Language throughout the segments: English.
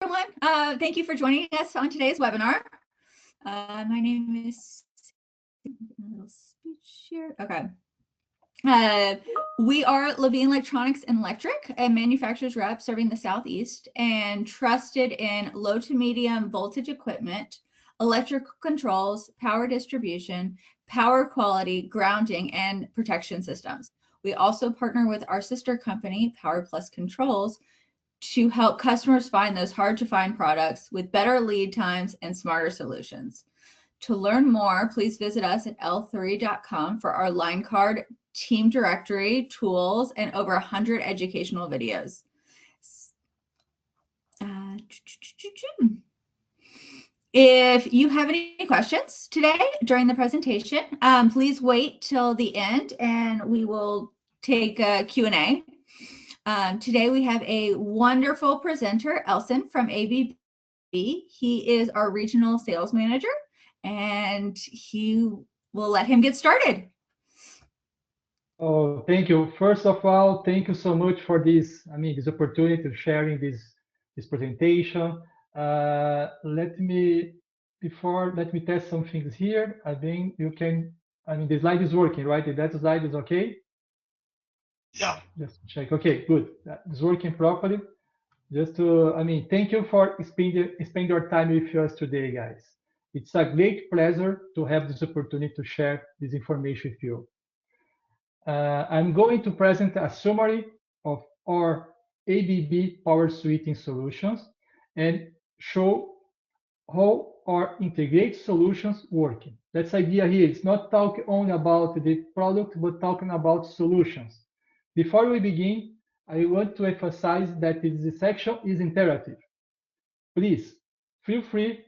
everyone. Thank you for joining us on today's webinar. My name is a little speech here. Okay. We are Levine Electronics and Electric, a manufacturer's rep serving the Southeast and trusted in low to medium voltage equipment, electrical controls, power distribution, power quality, grounding, and protection systems. We also partner with our sister company, Power Plus Controls, to help customers find those hard to find products with better lead times and smarter solutions. To learn more, please visit us at l3.com for our line card, team directory, tools, and over 100 educational videos. If you have any questions today during the presentation, please wait till the end and we will take a Q&A. Today we have a wonderful presenter, Elson from ABB. He is our regional sales manager, and we'll let him get started. Oh, thank you. First of all, thank you so much for this. This opportunity of sharing this presentation. Let me test some things here. I think you can. The slide is working, right? That slide is okay. Yeah. Just check. Okay, good. It's working properly. Just to, thank you for spending your time with us today, guys. It's a great pleasure to have this opportunity to share this information with you. I'm going to present a summary of our ABB power switching solutions and show how our integrated solutions working. That's the idea here. It's not talking only about the product, but talking about solutions. Before we begin, I want to emphasize that this section is interactive. Please feel free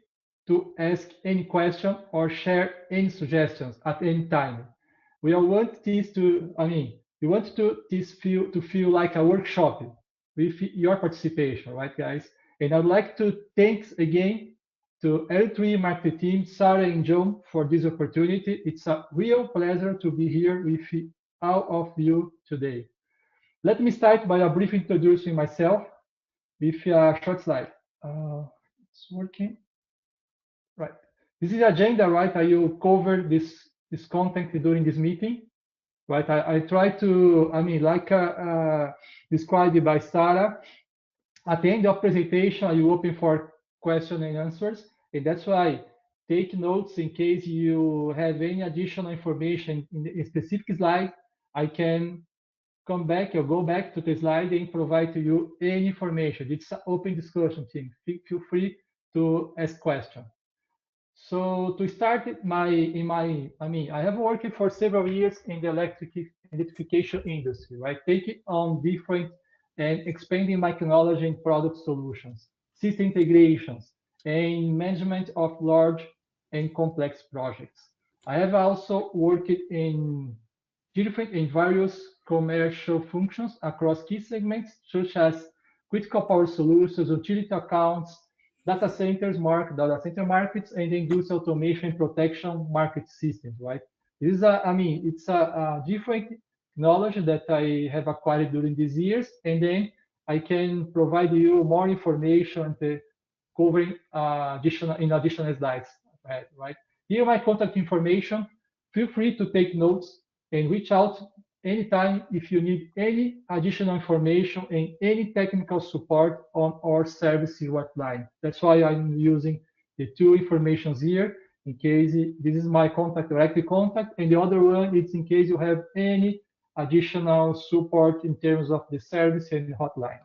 to ask any question or share any suggestions at any time. We want this to, this feel like a workshop with your participation, right, guys? And I'd like to thanks again to L3 marketing team, Sarah and John, for this opportunity. It's a real pleasure to be here with all of you today. Let me start by a brief introducing myself with a short slide. It's working. Right. This is the agenda, right? I will cover this content during this meeting, right? I try to, described by Sarah. At the end of presentation, I will open for question and answers, and that's why take notes in case you have any additional information in a specific slide. I can come back or go back to the slide and provide to you any information. It's an open discussion team. Feel free to ask questions. So to start I have worked for several years in the electrification industry, right? Taking on different and expanding my knowledge in product solutions, system integrations, and management of large and complex projects. I have also worked in various commercial functions across key segments such as critical power solutions, utility accounts, data center markets, and industrial automation protection market systems, right? This is it's a different knowledge that I have acquired during these years, and then I can provide you more information covering additional slides, right? Here my contact information. Feel free to take notes and reach out anytime if you need any additional information and any technical support on our service hotline. That's why I'm using the two informations here in case this is my direct contact, and the other one is in case you have any additional support in terms of the service and the hotline.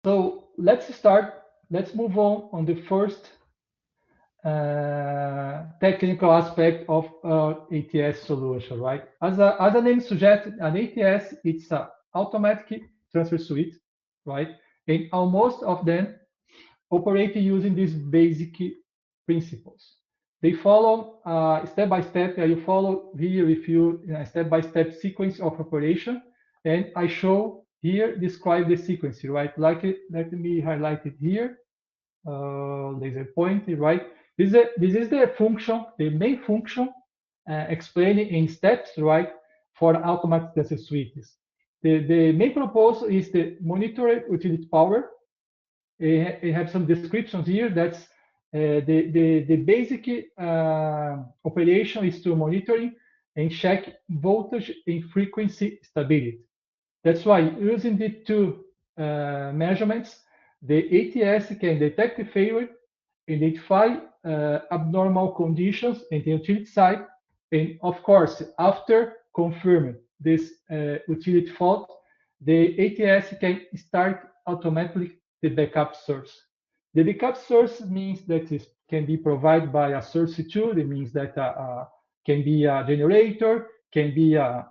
So let's start. Let's move on the first technical aspect of ATS solution, right? As the name suggests, an ATS, it's an automatic transfer switch, right? And most of them operate using these basic principles. They follow step by step. You follow here with you a step-by-step sequence of operation, and I show here describe the sequence, right? Let me highlight it here. Laser pointing, right? This is the function, the main function explained in steps, right, for automatic transfer switches. The main proposal is the monitor utility power. It have some descriptions here. That's the basic operation is to monitoring and check voltage and frequency stability. That's why using the two measurements, the ATS can detect the failure, identify abnormal conditions in the utility side, and of course, after confirming this utility fault, the ATS can start automatically the backup source. The backup source means that it can be provided by a source tool. It means that can be a generator, can be a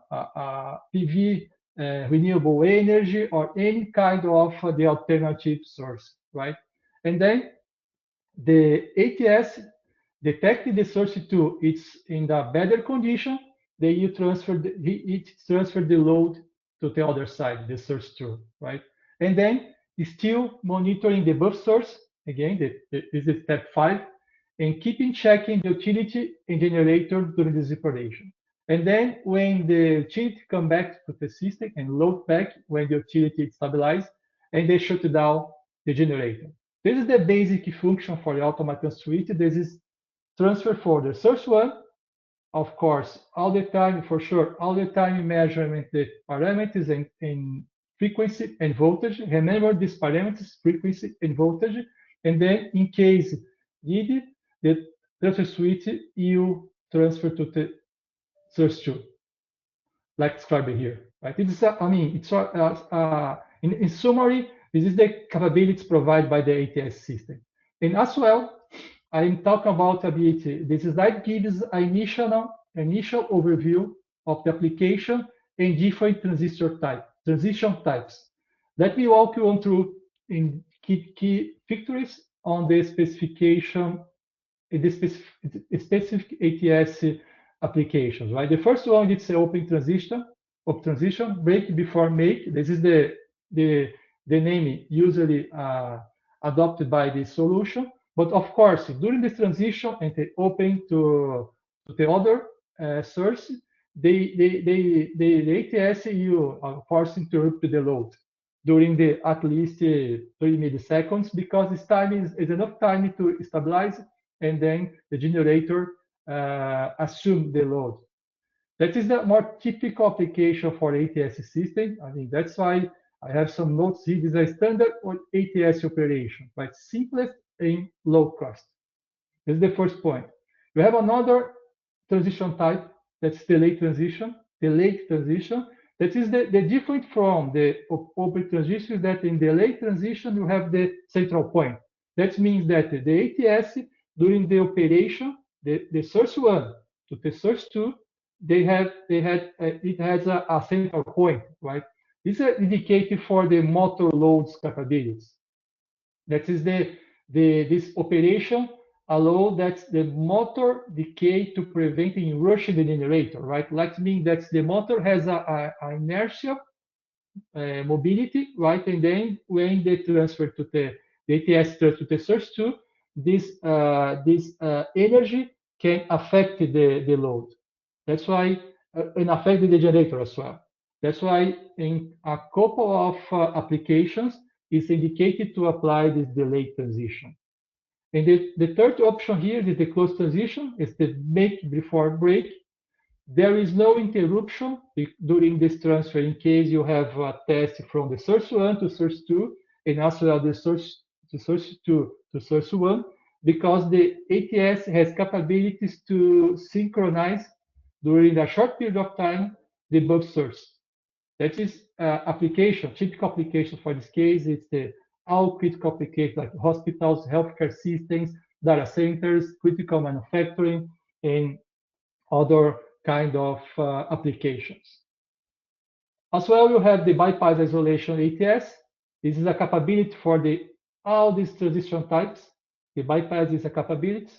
PV, renewable energy, or any kind of the alternative source, right? And then the ATS detected the source two, it's in the better condition, then you transfer the load to the other side, the source two, right? And then still monitoring the buff source, again, this is step 5, and keeping checking the utility and generator during this operation. And then when the utility come back to the system and load back when the utility is stabilized, and they shut down the generator. This is the basic function for the automaton switch. This is transfer for the source one, of course, all the time, for sure, all the time measurement the parameters in frequency and voltage. Remember these parameters, frequency and voltage, and then in case needed, the transfer switch you transfer to the source two, like described here. Right? It's I mean, it's in summary, this is the capabilities provided by the ATS system. And as well, I'm talking about a bit, this slide gives an initial overview of the application and different transition types. Let me walk you on through in key features on the specification, in the specific ATS applications, right? The first one is open transition, break before make. This is the name usually adopted by the solution. But of course, during this transition and the open to the other source, the ATS you of course interrupt the load during the at least 30 milliseconds, because this time is enough time to stabilize, and then the generator assume the load. That is the more typical application for ATS system. I mean, that's why I have some notes here. This is a standard ATS operation, right? Simplest and low cost. This is the first point. We have another transition type, that's delayed transition. Delayed transition, that is the different from the open transition, that in delayed transition you have the central point. That means that the ATS during the operation, the source one to the source two, it has a central point, right? This is indicated for the motor loads capabilities. That is this operation allow that the motor decay to prevent rushing the generator, right? That means that the motor has a inertia mobility, right? And then when they transfer to the ATS to the source two, this energy can affect the load. That's why, and affect the generator as well. That's why in a couple of applications, it's indicated to apply this delayed transition. And the third option here is the closed transition, is the make before break. There is no interruption during this transfer in case you have a test from the source one to source two, and also the source two to source one, because the ATS has capabilities to synchronize during a short period of time the both source. That is application, typical application for this case. It's the all critical applications like hospitals, healthcare systems, data centers, critical manufacturing, and other kind of applications. As well, you have the bypass isolation ATS. This is a capability for all these transition types. The bypass is a capability,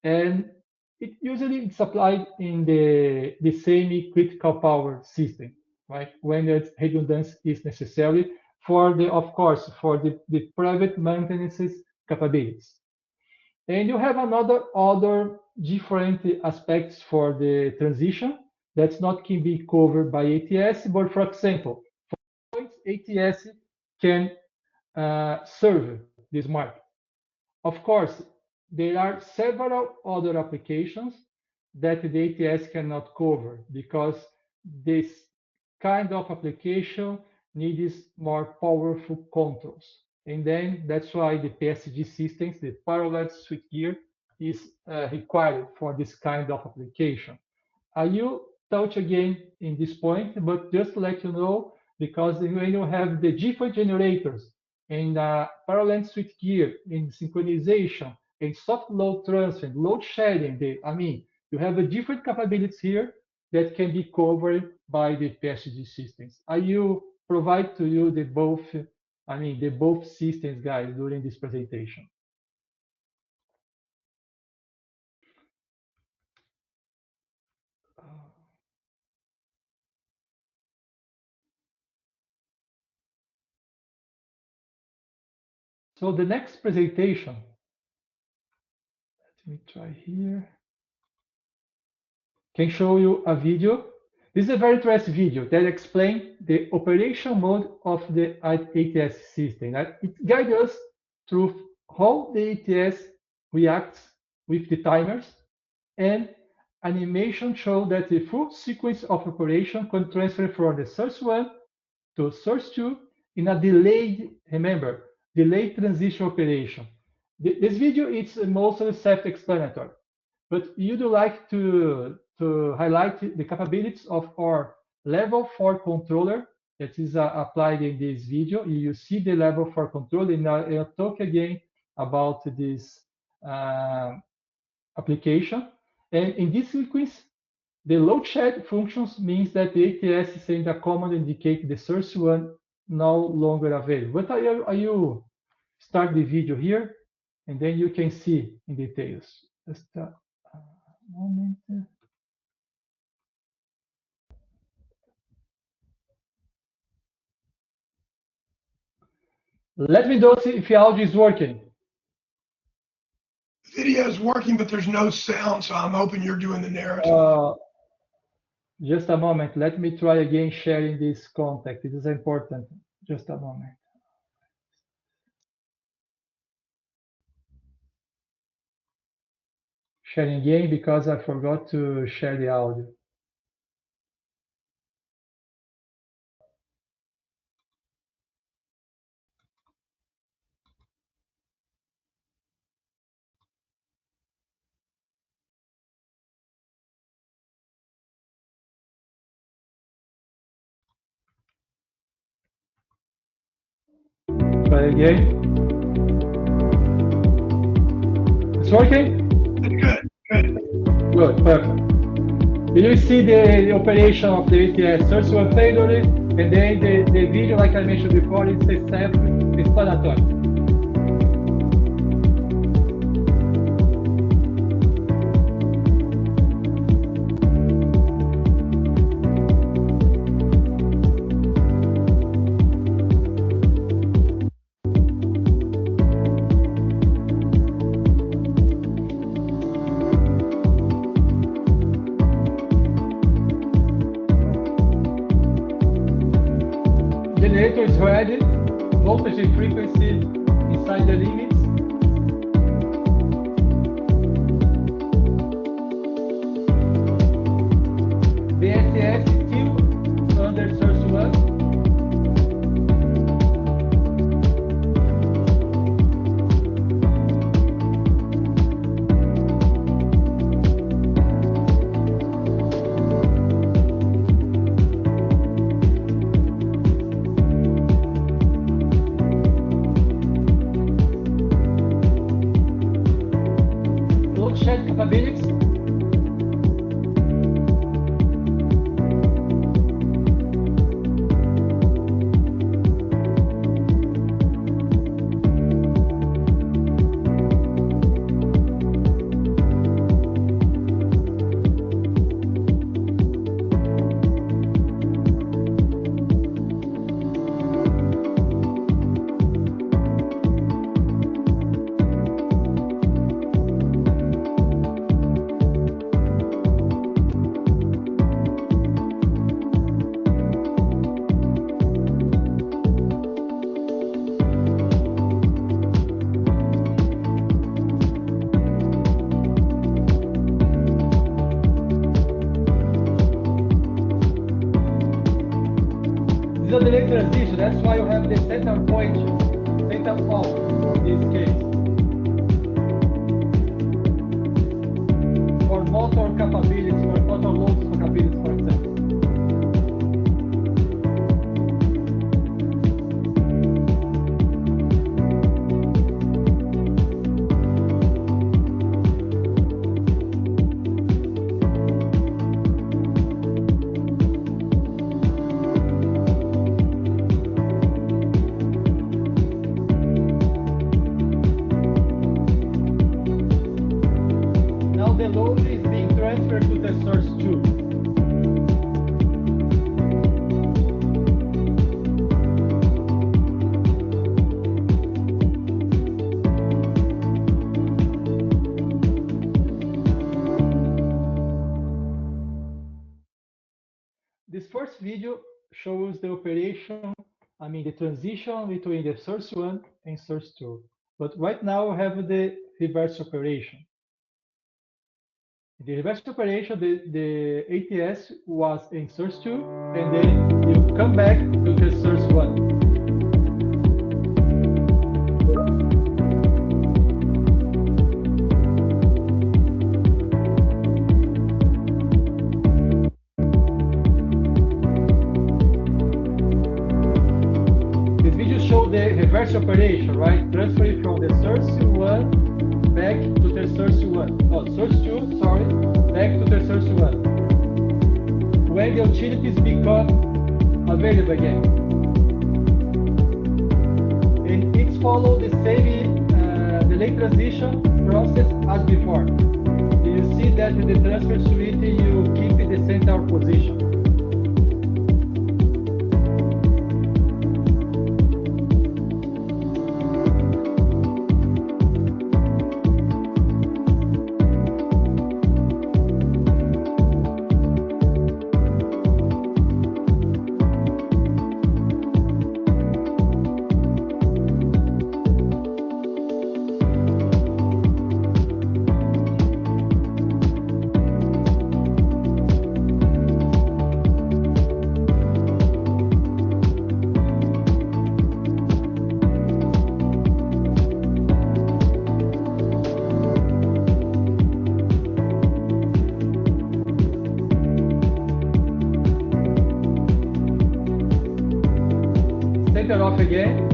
and it usually is applied in the semi-critical power system, right? When the redundancy is necessary for of course, for the private maintenance capabilities. And you have other different aspects for the transition that's not can be covered by ATS, but for example, ATS can serve this market. Of course, there are several other applications that the ATS cannot cover because this kind of application needs more powerful controls. And then that's why the PSG systems, the parallel switchgear, is required for this kind of application. I will touch again in this point, but just to let you know, because when you have the different generators and parallel switchgear in synchronization and soft load transfer, load shedding, you have a different capabilities here that can be covered by the PSG systems. I will provide to you the both systems, guys, during this presentation. So the next presentation, let me try here, can show you a video. This is a very interesting video that explains the operation mode of the ATS system. It guides us through how the ATS reacts with the timers, and animation show that the full sequence of operation can transfer from the source 1 to source 2 in a delayed, remember, delayed transition operation. This video is mostly self-explanatory, but you'd like to highlight the capabilities of our level 4 controller that is applied in this video. You see the level 4 controller, and I'll talk again about this application. And in this sequence, the load shed functions means that the ATS sends a command indicate the source 1 no longer available. But I will start the video here, and then you can see in details. Just a moment. Let me know if the audio is working. Video is working, but there's no sound, so I'm hoping you're doing the narrative. Just a moment. Let me try again sharing this contact. It is important. Just a moment. Sharing again because I forgot to share the audio. Try again. It's working? Good, good. Good, perfect. You see the operation of the ATS source 1 failure, and then the video, like I mentioned before, is self-explanatory. Generator is ready, voltage and frequency inside the limits. The ATS is still under source 1. transition. That's why you have the center point, center fault in this case. For motor capabilities, for motor loads capabilities, for example. Now the load is being transferred to the source 2. This first video shows the operation, the transition between the source 1 and source 2. But right now we have the reverse operation. The reverse operation, the ATS was in source 2, and then you come back to the source 1. This video shows the reverse operation, right? Transferring from the source 1 back to the source 1. Oh, source 2, sorry, back to the source 1. When the utilities become available again. And it's follow the same delay transition process as before. You see that in the transfer suite, you keep the center position. Center off again.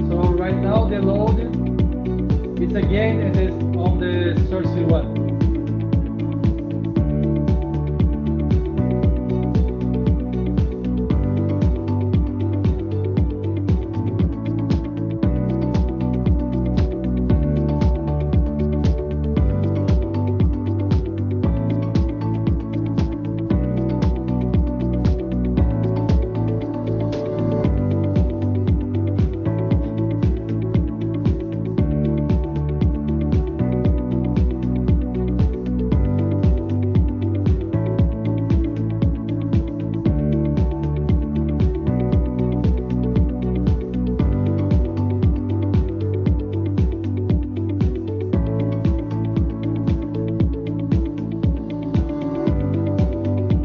So right now the load is again on the source 1.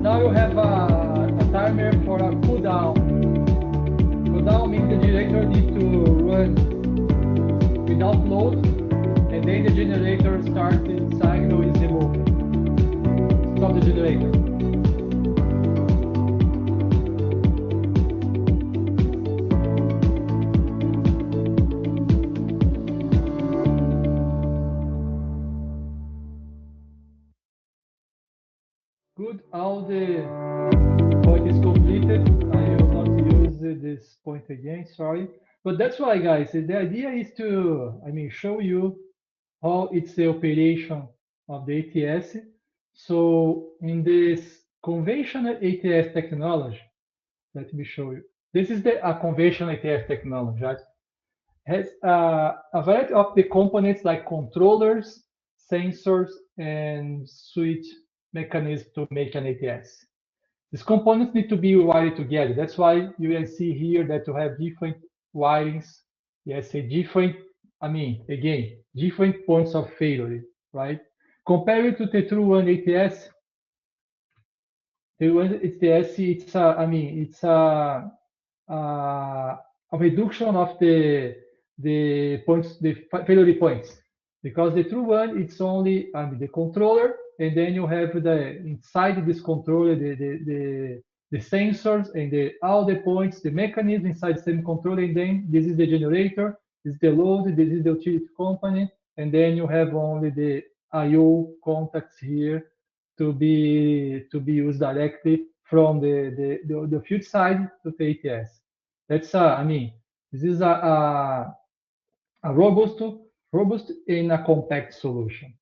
Now you have a timer for a cool down. Cool down means the generator needs to run without load, and then the generator starts its cycle is removed. Stop the generator. Good, all the point is completed. I will not use this point again, sorry. But that's why, guys, the idea is to, show you how it's the operation of the ATS. So in this conventional ATS technology, let me show you. This is a conventional ATS technology, right? Has a variety of the components like controllers, sensors, and switch mechanism to make an ATS. These components need to be wired together. That's why you can see here that you have different wirings. Yes, a different, again, different points of failure, right? Compared to the true one ATS, the one ATS, it's a reduction of the points, the failure points, because the true one it's only the controller, and then you have the inside this controller the sensors and all the points, the mechanism inside the same controller, and then this is the generator, this is the load, this is the utility component, and then you have only the I/O contacts here to be used directly from the field side to the ATS. That's this is a robust and a compact solution,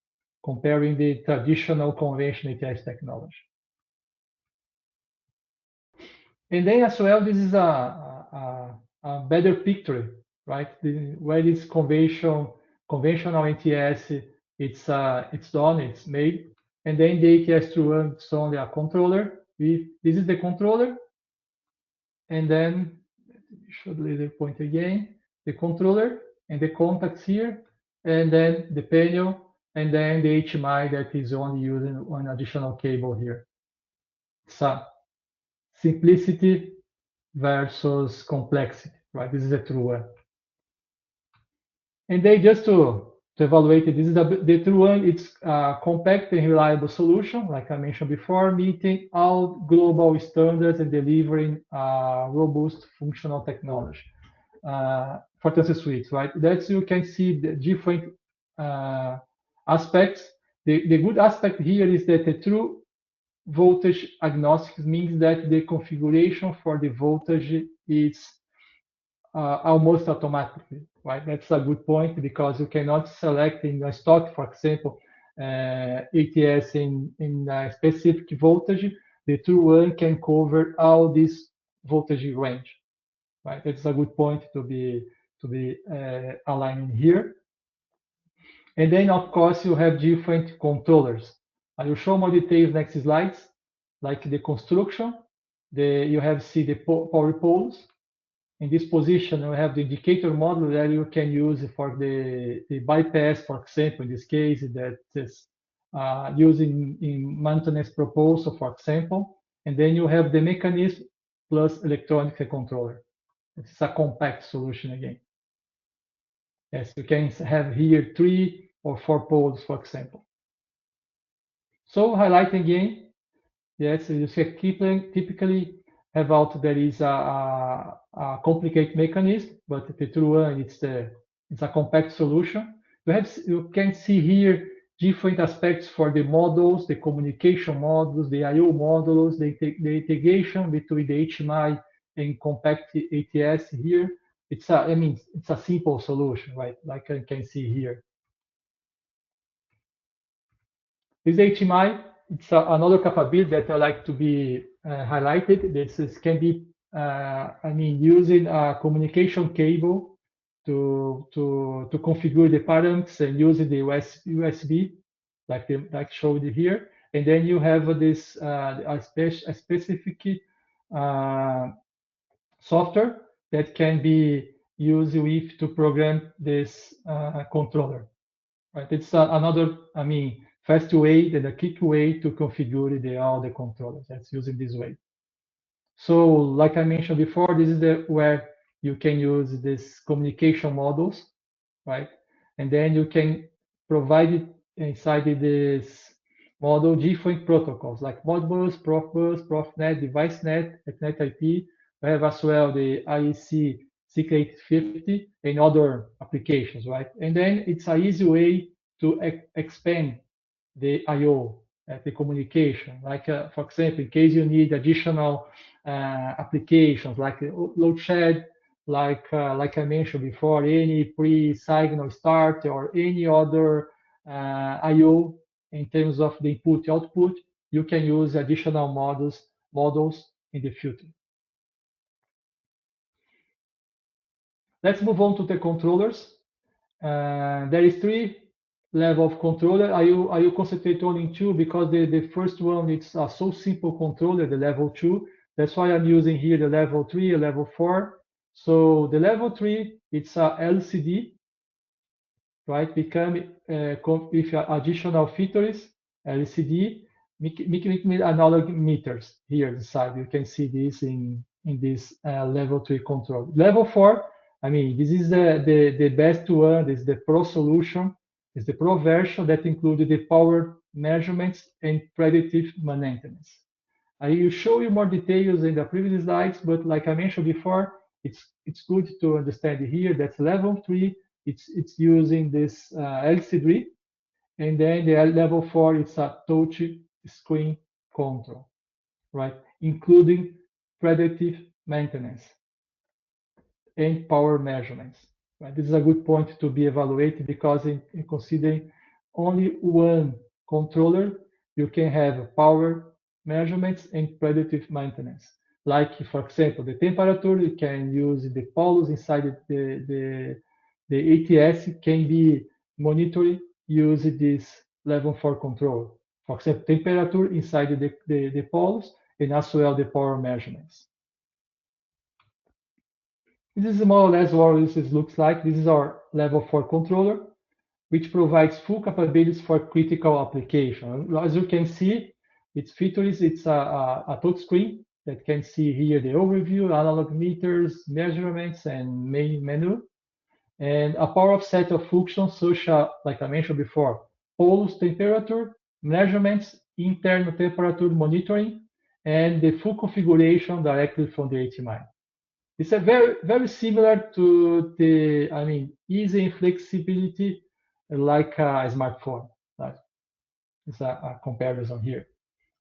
comparing the traditional conventional ATS technology. And then as well, this is a better picture, right? Where this conventional ATS, it's done, it's made, and then the ATS true one, it's only a controller. This is the controller, and then should laser point again, the controller and the contacts here, and then the panel, and then the HMI that is only using one additional cable here. So simplicity versus complexity, right? This is a true one. And then just to evaluate it, this is the true one. It's a compact and reliable solution, like I mentioned before, meeting all global standards and delivering robust functional technology for transfer switch, right? That's you can see the different aspects. The good aspect here is that the true voltage agnostic means that the configuration for the voltage is almost automatically, right? That's a good point, because you cannot select in a stock, for example, ATS in a specific voltage. The true one can cover all this voltage range, right? That's a good point to be aligning here. And then, of course, you have different controllers. I will show more details next slides, like the construction. You have the power poles. In this position, you have the indicator module that you can use for the bypass, for example, in this case, that is using in maintenance proposal, for example. And then you have the mechanism plus electronic controller. It's a compact solution again. Yes, you can have here 3 or 4 poles, for example. So highlighting again, yes, you typically have out there is a complicated mechanism, but the true one it's a compact solution. You can see here different aspects for the models, the communication models, the I/O models, the integration between the HMI and compact ATS here. It's a simple solution, right? Like I can see here. This HMI, it's another capability that I like to be highlighted. This can be, using a communication cable to configure the parameters and using the USB, like showed here. And then you have this a specific software that can be used with to program this controller. Right? It's another, fast way and a quick way to configure all the controllers. That's using this way. So, like I mentioned before, this is where you can use this communication models, right? And then you can provide it inside this model different protocols like Modbus, Profbus, Profnet, DeviceNet, Ethernet IP. We have as well the IEC 6850 and other applications, right? And then it's an easy way to expand the I/O, the communication. Like, for example, in case you need additional applications like load shed, like I mentioned before, any pre-signal start or any other I/O in terms of the input/output, you can use additional models in the future. Let's move on to the controllers. There is 3 level of controller, I will concentrate only in two because the first one, it's a so simple controller, the level 2. That's why I'm using here the level 3, a level 4. So the level 3, it's a LCD, right? Become with additional features, LCD, make analog meters here inside. You can see this in this level 3 control. Level 4, I mean, this is the best one. This is the Pro solution. It's the Pro version that includes the power measurements and predictive maintenance. I will show you more details in the previous slides, but like I mentioned before, it's good to understand here that level 3, it's using this LCD, and then the level 4, it's a touch screen control, right? Including predictive maintenance and power measurements. Right? This is a good point to be evaluated because in considering only one controller, you can have power measurements and predictive maintenance. Like, for example, the temperature, you can use the poles inside the ATS can be monitored using this level 4 control. For example, temperature inside the poles and as well the power measurements. This is more or less what this looks like. This is our level 4 controller, which provides full capabilities for critical application. As you can see, its features, it's a touch screen that can see here the overview, analog meters, measurements, and main menu. And a power set of functions such as, like I mentioned before, pulse temperature, measurements, internal temperature monitoring, and the full configuration directly from the HMI. It's a very similar to the, I mean, easy and flexibility like a smartphone. Right? It's a comparison here.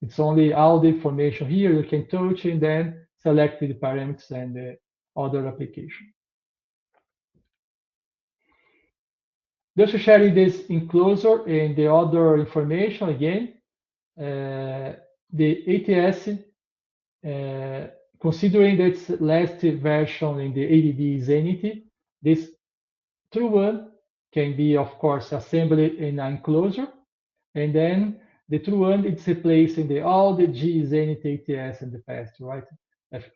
It's only all the information here you can touch and then select the parameters and the other application. Just sharing this enclosure and the other information again, the ATS, considering its last version in the ABB Zenith, this true one can be, of course, assembled in an enclosure, and then the true one is replacing all the G Zenith ATS in the past, right?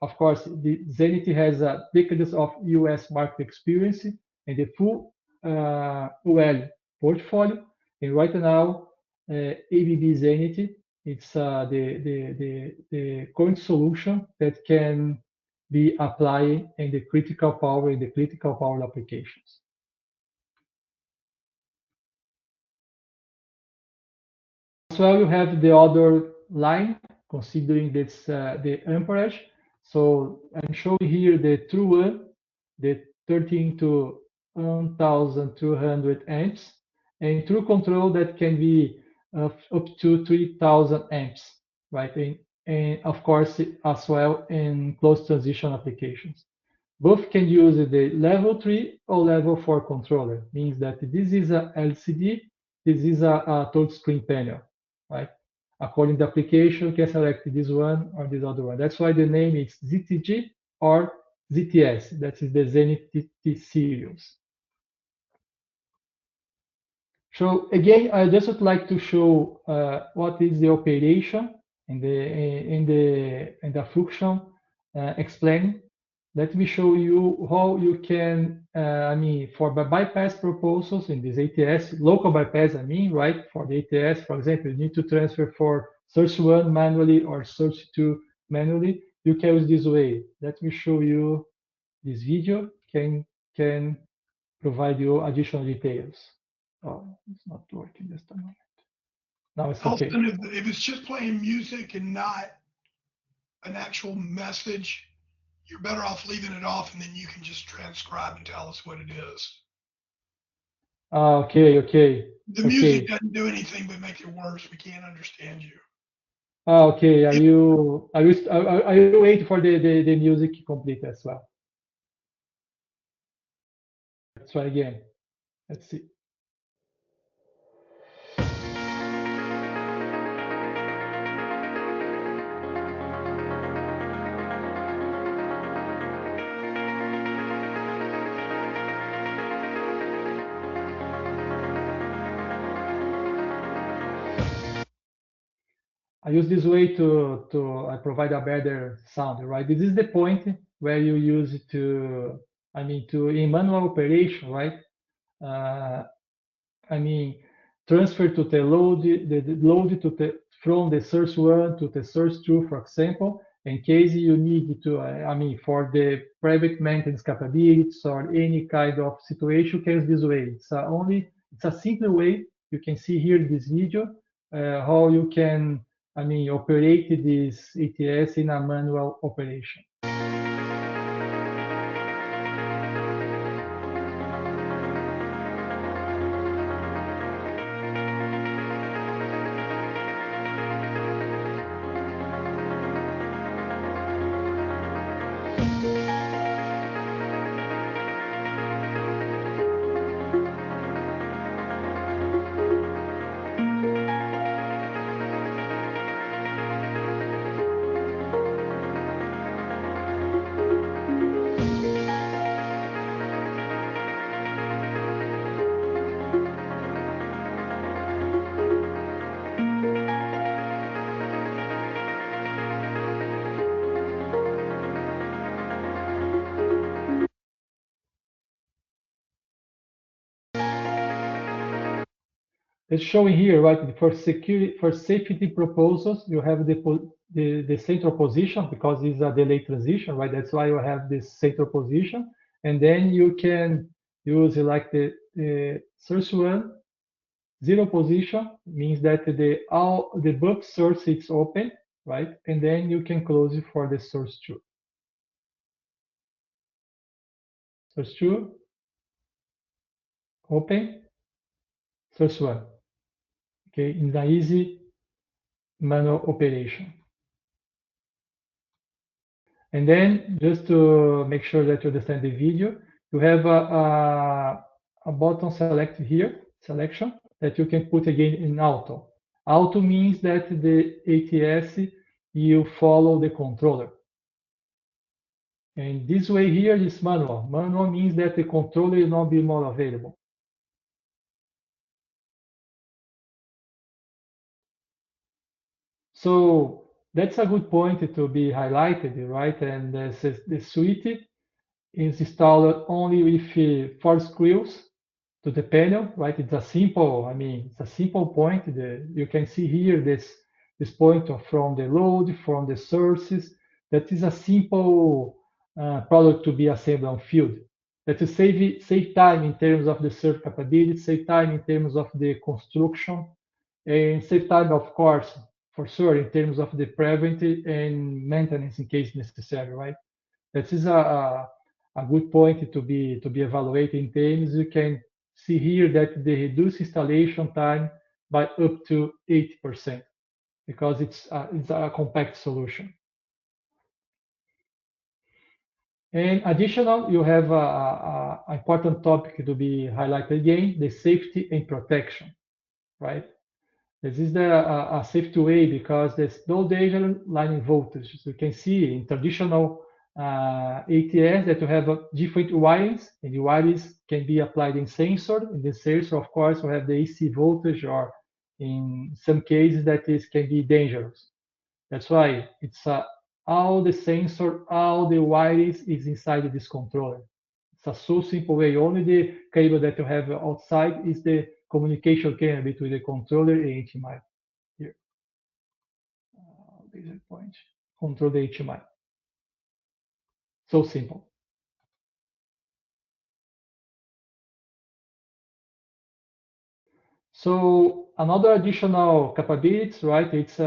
Of course, the Zenith has decades of US market experience and the full OL portfolio. And right now, ABB Zenith, it's the current solution that can be applied in the critical power applications. As well, you have the other line considering this the amperage. So I'm showing here the true one, the 13 to 1,200 amps, and true control that can be up to 3,000 amps, right? And of course, as well in close transition applications. Both can use the level 3 or level 4 controller, means that this is a LCD, this is a touch screen panel, right? According to the application, you can select this one or this other one. That's why the name is ZTG or ZTS. That is the Zenith T series. So again, I just would like to show what is the operation and the function explained. Let me show you how you can, I mean, for bypass proposals in this ATS, local bypass, I mean, right? For the ATS, for example, you need to transfer for source 1 manually or source 2 manually. You can use this way. Let me show you this video, can provide you additional details. Oh, it's not working this time. Now it's okay. Austin, if it's just playing music and not an actual message, you're better off leaving it off, and then you can just transcribe and tell us what it is. Okay. The music doesn't do anything but make it worse. We can't understand you. Okay. I will wait for the music complete as well. Let's try again. Let's see. I use this way to provide a better sound, right? This is the point where you use it to, in manual operation, right? Uh, I mean, transfer to the load, the load to the from the source one to the source two, for example, in case you need to, for the private maintenance capabilities or any kind of situation, can use this way. It's a simple way. You can see here in this video how you can, operate this ATS in a manual operation. It's showing here, right? For security, for safety proposals, you have the central position because it's a delay transition, right? That's why you have this central position, and then you can use like the source one zero position means that the buffer source is open, right? And then you can close it for the source two. Source two, open, source one. Okay, in an easy manual operation. And then just to make sure that you understand the video, you have a button select here, selection, that you can put again in auto. Auto means that the ATS you follow the controller. And this way here is manual. Manual means that the controller will not be more available. So that's a good point to be highlighted, right? And the suite is installed only with 4 screws to the panel, right? It's a simple, it's a simple point. You can see here this point from the load, from the sources. That is a simple product to be assembled on field. That to save time in terms of the serve capability, save time in terms of the construction, and save time, of course, for sure, in terms of the preventive and maintenance in case necessary, right? That is a good point to be evaluated in terms. You can see here that they reduce installation time by up to 80% because it's a compact solution. And additional, you have a important topic to be highlighted again, the safety and protection, right? This is a safety way because there's no danger line voltage. So you can see in traditional ATS that you have different wirings, and the wirings can be applied in sensor. In the sensor, of course, we have the AC voltage, or in some cases that can be dangerous. That's why it's all the sensor, all the wirings is inside this controller. It's a so simple way. Only the cable that you have outside is the communication cable between the controller and HMI. Here, laser point, control the HMI. So simple. So another additional capabilities, right? It's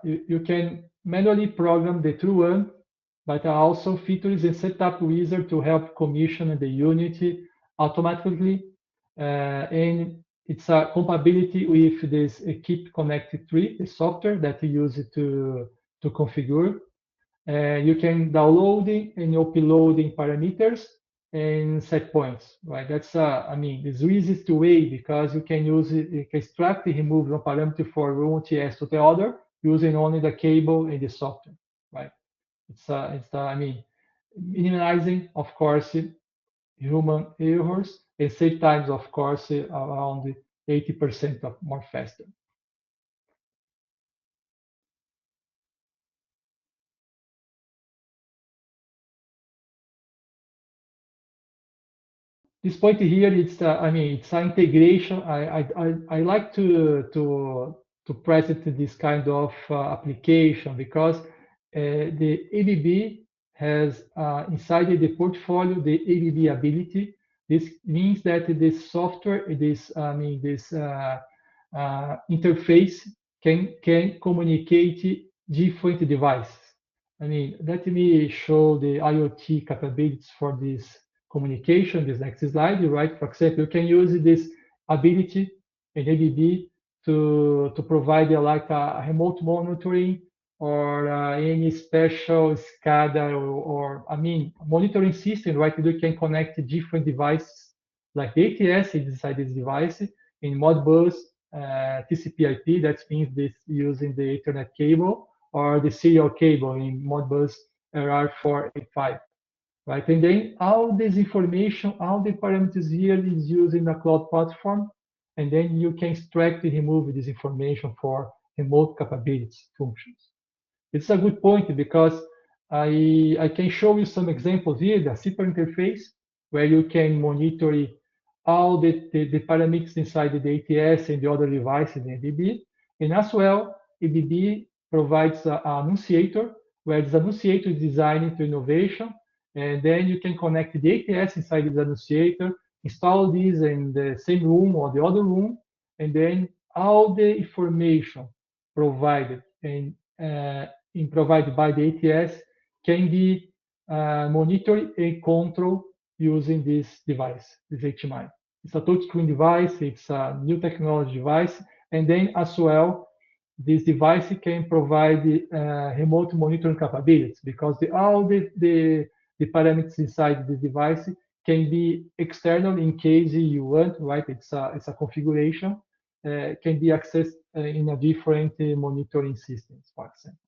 you can manually program the true one, but also features a setup wizard to help commission the unit automatically, and it's a compatibility with this Keep Connected tree, the software that you use to configure. You can download and uploading parameters and set points, right? That's it's the easiest way because you can use it, you can extract and remove one parameter for one TS to the other using only the cable and the software, right? Minimizing, of course, human errors and save times, of course, around 80% of more faster. this point here, it's I mean, it's an integration. I like to present this kind of application because the ABB has inside the portfolio the ABB ability. This means that this software, this I mean this interface can communicate different devices. I mean, let me show the IoT capabilities for this communication, this next slide, right? For example, you can use this ability in ABB to provide like a remote monitoring or any special SCADA or, I mean, monitoring system, right? You can connect different devices like the ATS inside this device in Modbus, TCP/IP, that means this using the Ethernet cable, or the serial cable in Modbus RR485, right? And then all this information, all the parameters here is using the cloud platform, and then you can extract and remove this information for remote capabilities functions. It's a good point because I can show you some examples here, the simple interface, where you can monitor all the parameters inside the ATS and the other devices in ABB. And as well, ABB provides an annunciator, where this annunciator is designed to innovation. And then you can connect the ATS inside the annunciator, install this in the same room or the other room, and then all the information provided provided by the ATS can be monitored and controlled using this device, this HMI. It's a touchscreen device, it's a new technology device, and then as well, this device can provide remote monitoring capabilities because all the parameters inside the device can be external in case you want, right? It's a configuration, can be accessed in a different monitoring systems, for example.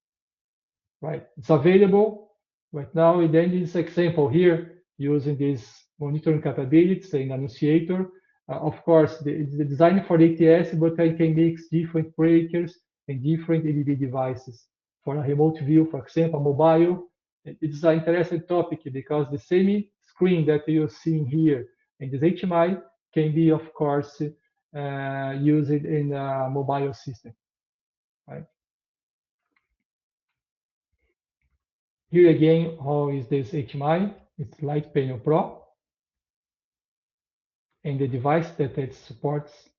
Right, it's available right now. And then this example here using this monitoring capabilities and annunciator. Of course, it's designed for ATS, but I can mix different breakers and different ABB devices for a remote view, for example, mobile. It's an interesting topic because the same screen that you're seeing here in this HMI can be, of course, used in a mobile system, right? Here again, how is this HMI? It's Light Panel Pro, and the device that it supports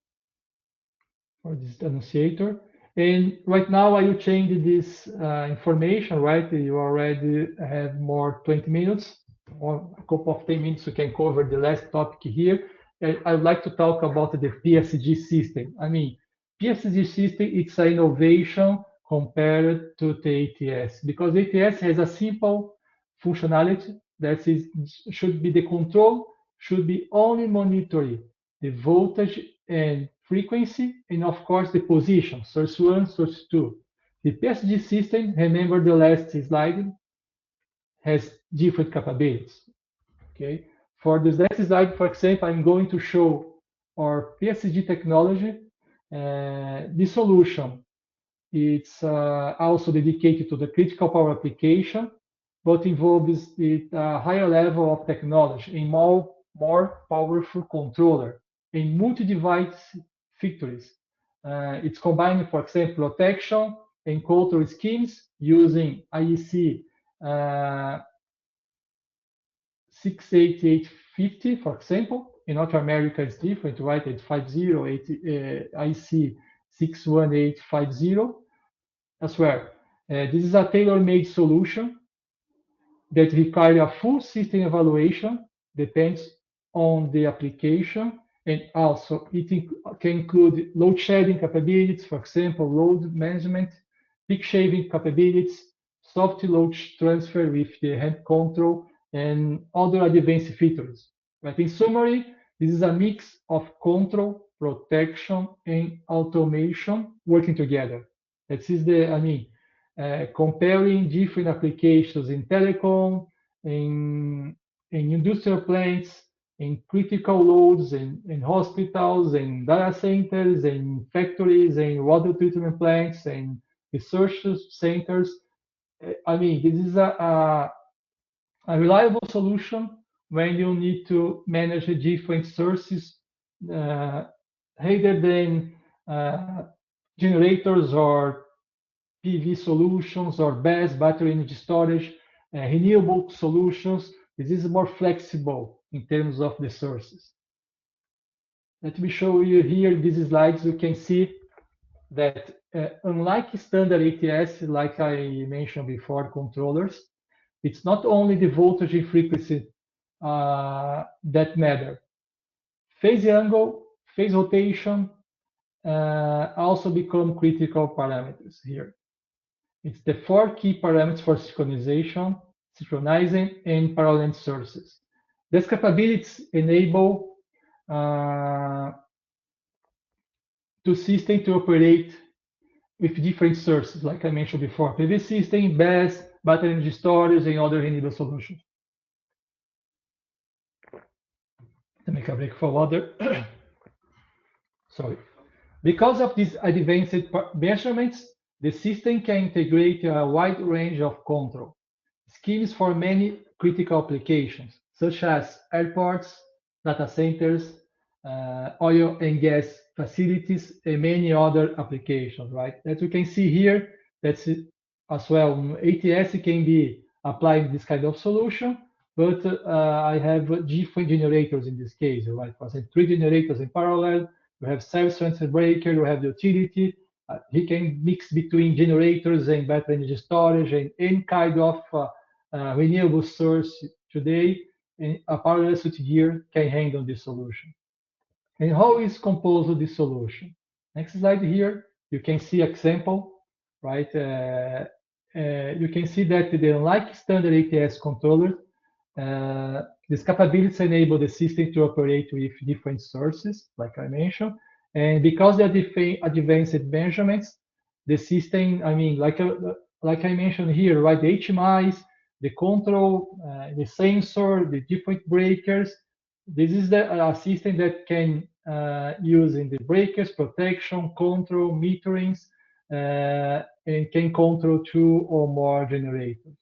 for this annunciator. And right now, I will change this information, right? You already have more 20 minutes, or a couple of 10 minutes, you can cover the last topic here. I would like to talk about the PSG system. I mean, PSG system, it's an innovation compared to the ATS because ATS has a simple functionality that is should be the control should be only monitoring the voltage and frequency, and of course the position, source 1, source 2. The PSG system, remember the last slide, has different capabilities. Okay. For this next slide, for example, I'm going to show our PSG technology. The solution, it's also dedicated to the critical power application, but involves a higher level of technology, a more powerful controller, a multi-device features. It's combining, for example, protection and control schemes using IEC 68850, for example. In North America, it's different, right? It's 50, IEC 61850 as well. This is a tailor-made solution that requires a full system evaluation, depends on the application, and also it can include load shedding capabilities, for example, load management, peak shaving capabilities, soft load transfer with the hand control, and other advanced features. But in summary, this is a mix of control, protection, and automation working together. That is the, I mean, comparing different applications in telecom, in industrial plants, in critical loads, in hospitals, in data centers, in factories, in water treatment plants, and research centers. I mean, this is a reliable solution when you need to manage different sources rather than generators or PV solutions or BESS, battery energy storage, renewable solutions. This is more flexible in terms of the sources. Let me show you here these slides. You can see that unlike standard ATS, like I mentioned before, controllers, it's not only the voltage and frequency that matter. Phase angle, phase rotation also become critical parameters here. It's the 4 key parameters for synchronization, synchronizing, and parallel sources. These capabilities enable the system to operate with different sources, like I mentioned before, PV system, BESS, battery energy storage, and other renewable solutions. Let me make a break for water. Sorry. Because of these advanced measurements, the system can integrate a wide range of control schemes for many critical applications, such as airports, data centers, oil and gas facilities, and many other applications, right? As you can see here, that's as well, ATS can be applied this kind of solution, but I have different generators in this case, right? For example, 3 generators in parallel. You have self-sensor breaker, you have the utility. He can mix between generators and battery energy storage and any kind of renewable source today. And a parallel switchgear can handle this solution. And how is composed this solution? Next slide here, you can see example, right? You can see that unlike standard ATS controller, these capabilities enable the system to operate with different sources, like I mentioned. And because they're advanced measurements, the system, I mean, like I mentioned here, right? The HMIs, the control, the sensor, the different breakers. This is the system that can use in the breakers, protection, control, meterings, and can control 2 or more generators.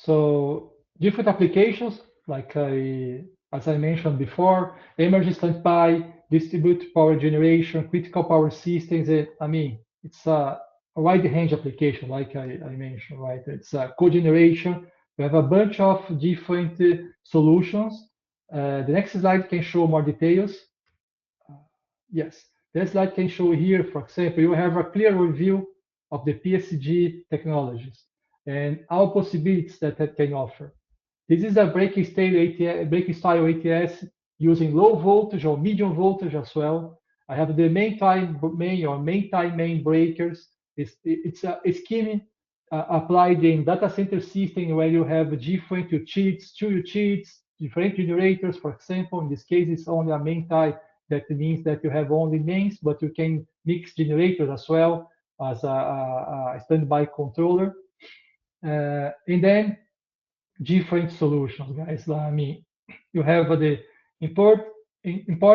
So different applications, like as I mentioned before, emergency standby, distributed power generation, critical power systems. I mean, it's a wide range application, like I mentioned, right? It's a cogeneration. We have a bunch of different solutions. The next slide can show more details. Yes, this slide can show here, for example, you have a clear review of the PSG technologies and all possibilities that that can offer. This is a breaking style ATS using low voltage or medium voltage as well. I have the main time main breakers. It's a scheme applied in data center system where you have different utilities, 2 utilities, different generators. For example, in this case, it's only a main type. That means that you have only mains, but you can mix generators as well as a standby controller. And then different solutions, guys. I mean, you have the import,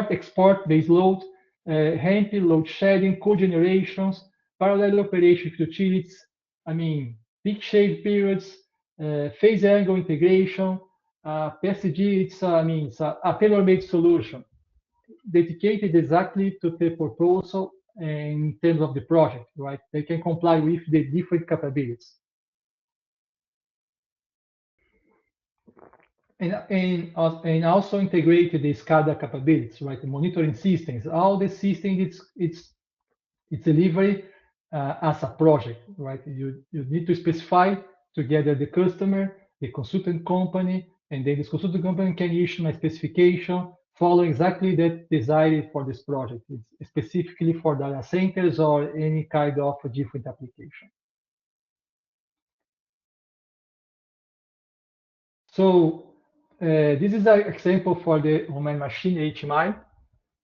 export, base load, HAMP, load shedding, cogenerations, parallel operation with utilities. I mean, peak shave periods, phase angle integration. PSG, it's a tailor-made solution dedicated exactly to the proposal in terms of the project, right? They can comply with the different capabilities. And also integrate the SCADA capabilities, right? The monitoring systems, all the systems, it's delivery as a project, right? You need to specify together the customer, the consultant company, and then this consultant company can issue a specification, follow exactly that desired for this project, it's specifically for data centers or any kind of different application. So this is an example for the Roman machine HMI.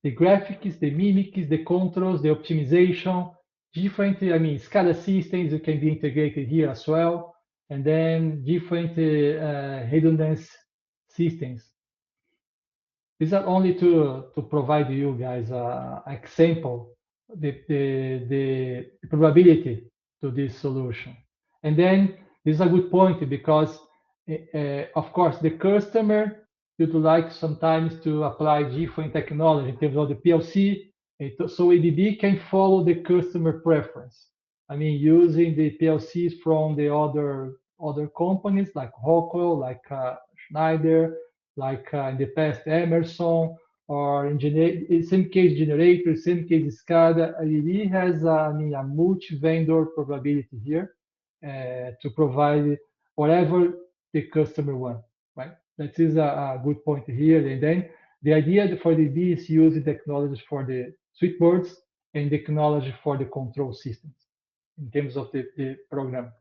The graphics, the mimics, the controls, the optimization, different, SCADA systems that can be integrated here as well, and then different redundant systems. These are only to provide you guys an example the probability to this solution. And then this is a good point because, of course, the customer would like sometimes to apply different technology in terms of the PLC. So ABB can follow the customer preference. I mean, using the PLCs from the other companies like Rockwell, like Schneider, like in the past Emerson, or in some case generator, in some case SCADA. ABB has I mean, a multi-vendor probability here to provide whatever the customer wants, right? That is a good point here. And then the idea for the ABB is using technology for the switchboards and technology for the control systems in terms of the program.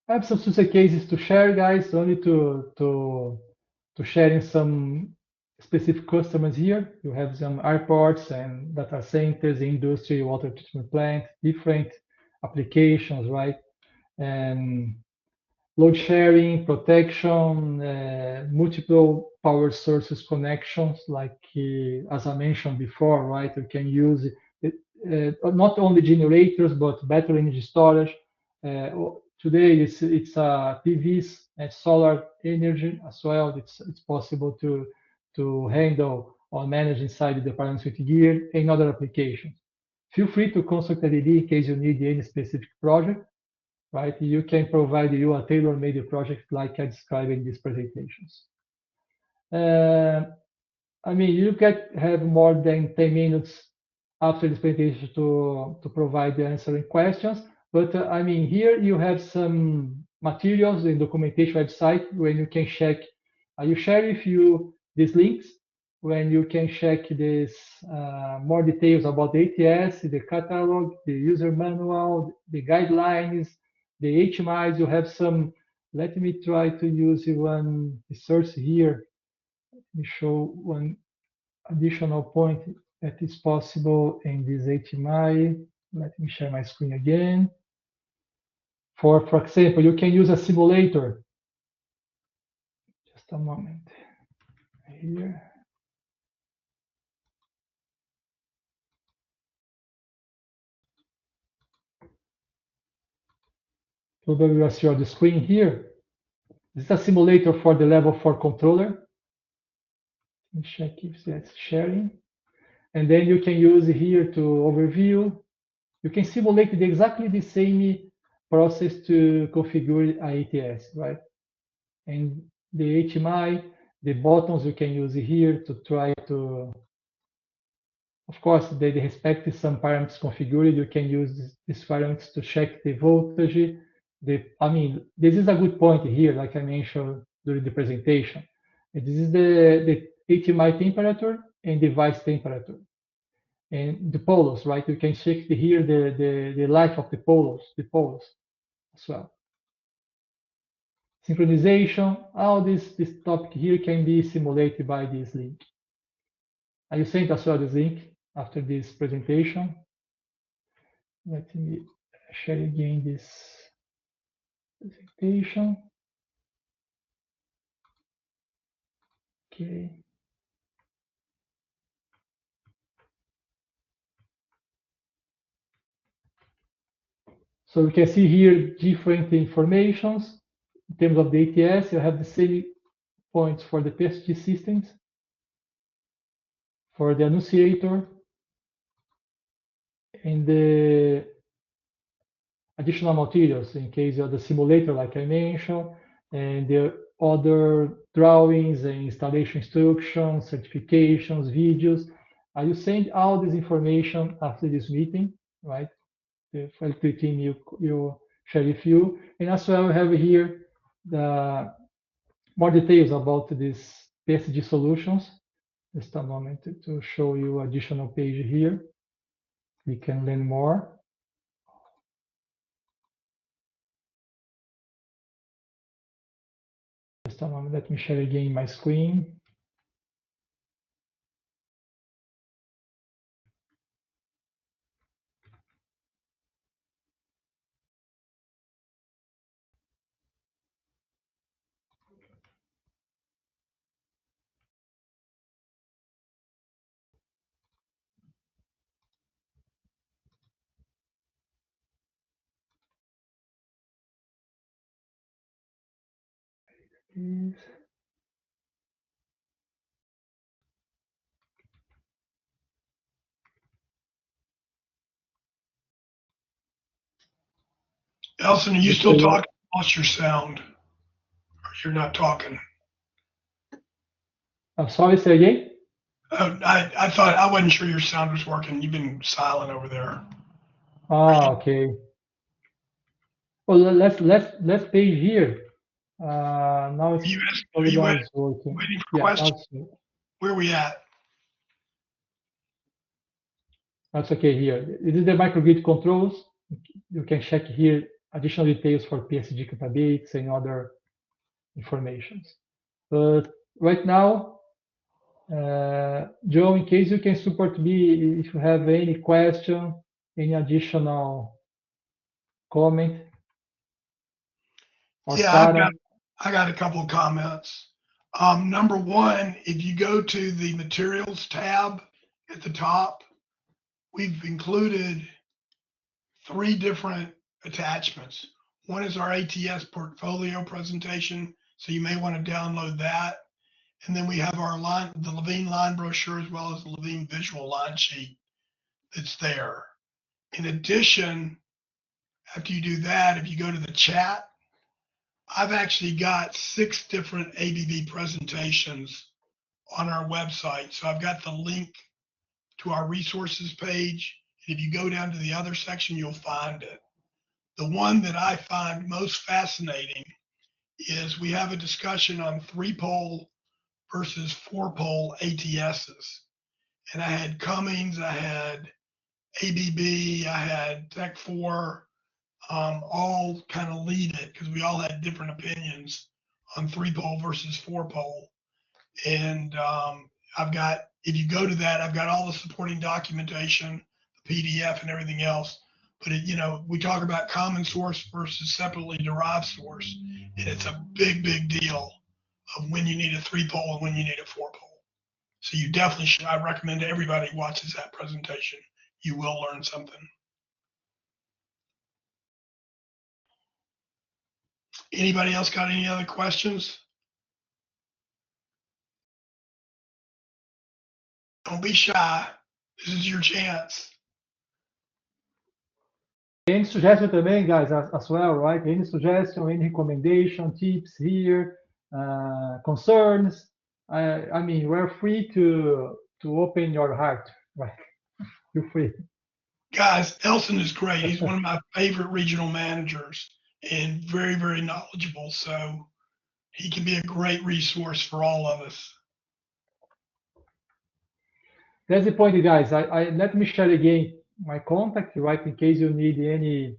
I have some use cases to share, guys. Only to sharing some specific customers here. You have some airports and data centers, industry, water treatment plant, different applications, right? And load sharing, protection, multiple power sources connections, like as I mentioned before, right? You can use not only generators, but battery energy storage. Today, it's PVs and solar energy as well. It's possible to handle or manage inside the department switchgear and other applications. Feel free to consult ADD in case you need any specific project, right? You can provide you a tailor-made project like I described in these presentations. I mean, you can have more than 10 minutes after this presentation to provide the answering questions. But I mean, here you have some materials in documentation website when you can check. You share with you these links when you can check this more details about the ATS, the catalog, the user manual, the guidelines, the HMIs. You have some. Let me try to use one resource here. Let me show one additional point that is possible in this HMI. Let me share my screen again. For example, you can use a simulator. Just a moment here. Probably you see on the screen here. This is a simulator for the level 4 controller. Let me check if that's sharing. And then you can use here to overview. You can simulate exactly the same process to configure ATS, right? And the HMI, the buttons you can use here to try to, of course, they respect some parameters configured. You can use these parameters to check the voltage. I mean, this is a good point here, like I mentioned during the presentation. And this is the HMI temperature and device temperature. And the polos, right? You can check here the life of the polos as well. Synchronization, all this topic here can be simulated by this link. I will send as well this link after this presentation. Let me share again this presentation. Okay. So you can see here different informations. In terms of the ATS, you have the same points for the PSG systems, for the annunciator, and the additional materials in case of the simulator, like I mentioned, and the other drawings and installation instructions, certifications, videos. I will send all this information after this meeting, right? The FLT team you share with you. And as well, we have here the more details about this PSG solutions. Just a moment to show you additional page here. We can learn more. Just a moment, let me share again my screen. please. Elson, are you Just still say talking? Lost your sound. Or you're not talking. I'm sorry, say again. I thought I wasn't sure your sound was working. You've been silent over there. Ah, okay. Well, let's stay here. Now it's Are probably you now it's working. waiting for Yeah, questions? Where are we at? that's okay here. This is the microgrid controls. You can check here additional details for PSG capabilities and other informations. But right now, Joe, in case you can support me, if you have any question, any additional comment, or Yeah, Sarah. I got a couple of comments. Number one, if you go to the materials tab at the top, we've included 3 different attachments. One is our ATS portfolio presentation, so you may want to download that. And then we have the Levine line brochure as well as the Levine visual line sheet that's there. In addition, after you do that, if you go to the chat, I've actually got 6 different ABB presentations on our website. So I've got the link to our resources page. And if you go down to the other section, you'll find it. The one that I find most fascinating is we have a discussion on 3-pole versus 4-pole ATSs. And I had Cummings, I had ABB, I had Tech 4, all kind of lead it because we all had different opinions on 3-pole versus 4-pole. And I've got, if you go to that, I've got all the supporting documentation, the PDF and everything else. But we talk about common source versus separately derived source, and it's a big, big deal of when you need a 3-pole and when you need a 4-pole. So you definitely should. I recommend everybody watches that presentation. You will learn something. Anybody else got any other questions? Don't be shy. This is your chance. Any suggestion também, guys, as well, right? Any suggestion, any recommendation, tips here, concerns? I mean, we're free to open your heart, right? Feel free. Guys, Elson is great. He's one of my favorite regional managers and very, very knowledgeable. So he can be a great resource for all of us. That's the point, guys. Let me share again my contact, right? In case you need any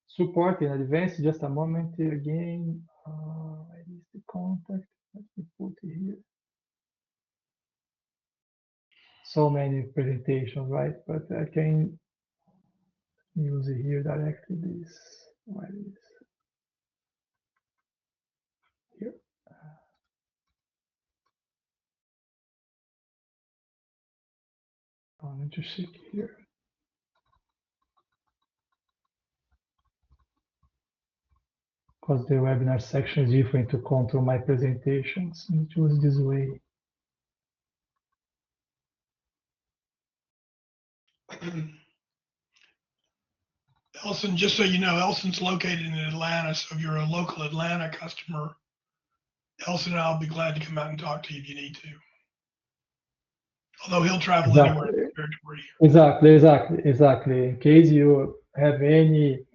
support in advance. Just a moment again. Where is the contact? Let me put it here. So many presentations, right? But I can use it here directly. This, where is here? I need to check here. Because the webinar section is different to control my presentations. I need to use this way. Elson, just so you know, Elson's located in Atlanta. So if you're a local Atlanta customer, Elson and I'll be glad to come out and talk to you if you need to. Although he'll travel anywhere in the territory. Exactly. In case you have any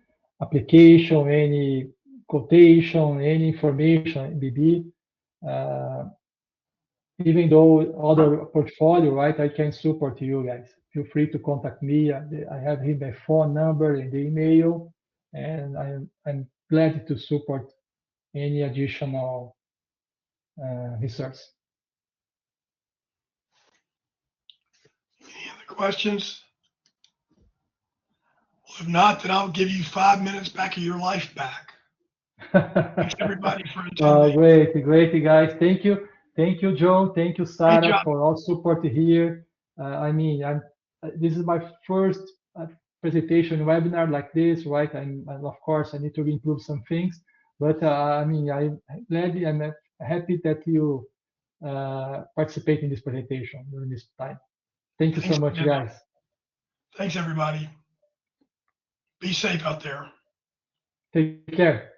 application, any quotation, any information, ABB, even though other portfolio, right, I can support you guys. Feel free to contact me. I have here my phone number and the email, and I'm glad to support any additional resource. Any other questions? Well, if not, then I'll give you 5 minutes back of your life back. Thanks everybody for attending. Great, guys. Thank you, John. Thank you, Sarah, for all support here. I mean, this is my first presentation webinar like this, right? And of course, I need to improve some things, But I mean, I'm happy that you participate in this presentation during this time. Thank you so Thanks much, again. guys. Thanks, everybody. Be safe out there. Take care.